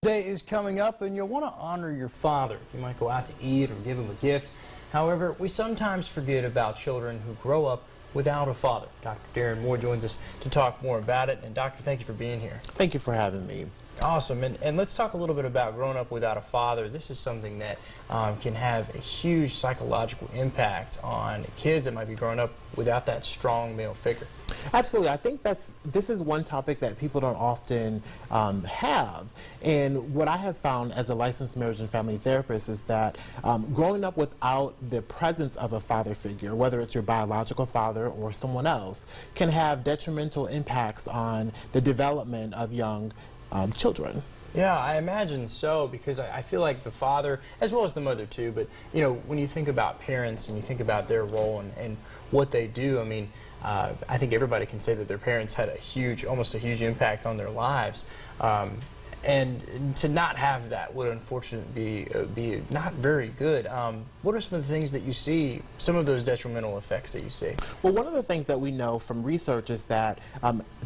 Day is coming up and you'll want to honor your father. You might go out to eat or give him a gift. However, we sometimes forget about children who grow up without a father. Dr. Darren Moore joins us to talk more about it. And Doctor, thank you for being here. Thank you for having me. Awesome. And let's talk a little bit about growing up without a father. This is something that can have a huge psychological impact on kids that might be growing up without that strong male figure. Absolutely. I think this is one topic that people don't often have. And what I have found as a licensed marriage and family therapist is that growing up without the presence of a father figure, whether it's your biological father or someone else, can have detrimental impacts on the development of young children. Yeah, I imagine so, because I feel like the father, as well as the mother too, but you know, when you think about parents and you think about their role and what they do, I mean, I think everybody can say that their parents had a huge, almost a huge impact on their lives. And to not have that would unfortunately be not very good. What are some of the things that you see, some of those detrimental effects that you see? Well, one of the things that we know from research is that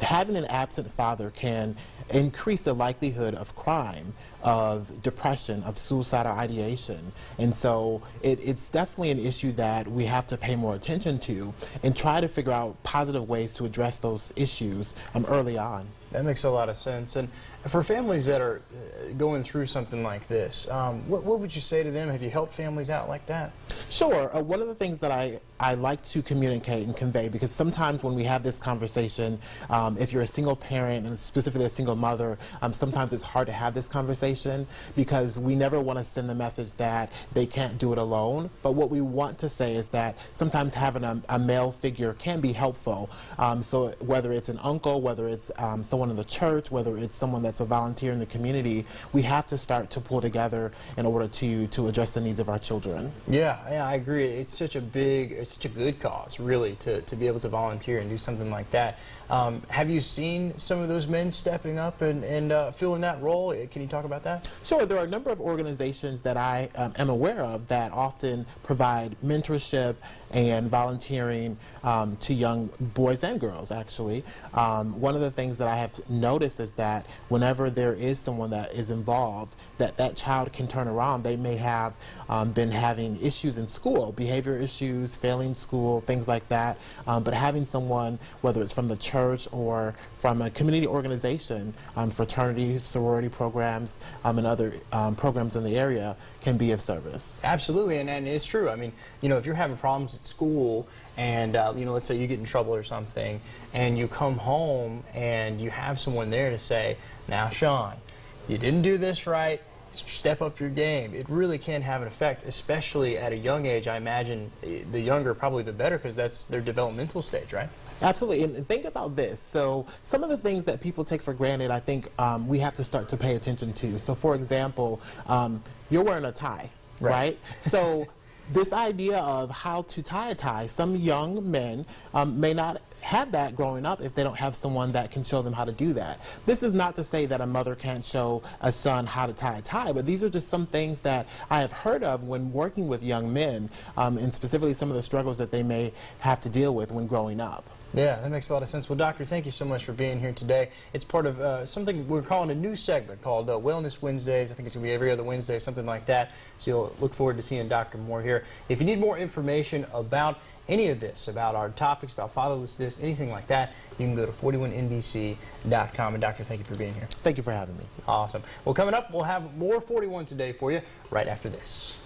having an absent father can increase the likelihood of crime, of depression, of suicidal ideation. And so it's definitely an issue that we have to pay more attention to and try to figure out positive ways to address those issues early on. That makes a lot of sense. And for families that are going through something like this, what would you say to them? Have you helped families out like that? Sure. One of the things that I like to communicate and convey, because sometimes when we have this conversation, if you're a single parent, and specifically a single mother, sometimes it's hard to have this conversation because we never want to send the message that they can't do it alone. But what we want to say is that sometimes having a male figure can be helpful. So whether it's an uncle, whether it's someone in the church, whether it's someone that's a volunteer in the community, we have to start to pull together in order to address the needs of our children. Yeah, I agree. It's such a good cause, really, to be able to volunteer and do something like that. Have you seen some of those men stepping up and filling that role? Can you talk about that? Sure. There are a number of organizations that I am aware of that often provide mentorship and volunteering to young boys and girls, actually. One of the things that I have noticed is that whenever there is someone that is involved, that child can turn around. They may have been having issues in school, behavior issues, failing school, things like that. But having someone, whether it's from the church or from a community organization, fraternity, sorority programs, and other programs in the area can be of service. Absolutely, and it's true. I mean, you know, if you're having problems at school and, you know, let's say you get in trouble or something, and you come home and you have someone there to say, now, Sean, you didn't do this right, step up your game. It really can have an effect, especially at a young age. I imagine the younger probably the better, because that's their developmental stage, right? Absolutely, and think about this. So some of the things that people take for granted, I think we have to start to pay attention to. So for example, you're wearing a tie, right? So this idea of how to tie a tie, some young men may not have that growing up if they don't have someone that can show them how to do that. This is not to say that a mother can't show a son how to tie a tie, but these are just some things that I have heard of when working with young men, and specifically some of the struggles that they may have to deal with when growing up. Yeah, that makes a lot of sense. Well, Doctor, thank you so much for being here today. It's part of something we're calling a new segment called Wellness Wednesdays. I think it's going to be every other Wednesday, something like that. So you'll look forward to seeing Dr. Moore here. If you need more information about any of this, about our topics, about fatherlessness, anything like that, you can go to 41NBC.com. And Doctor, thank you for being here. Thank you for having me. Awesome. Well, coming up, we'll have more 41 Today for you right after this.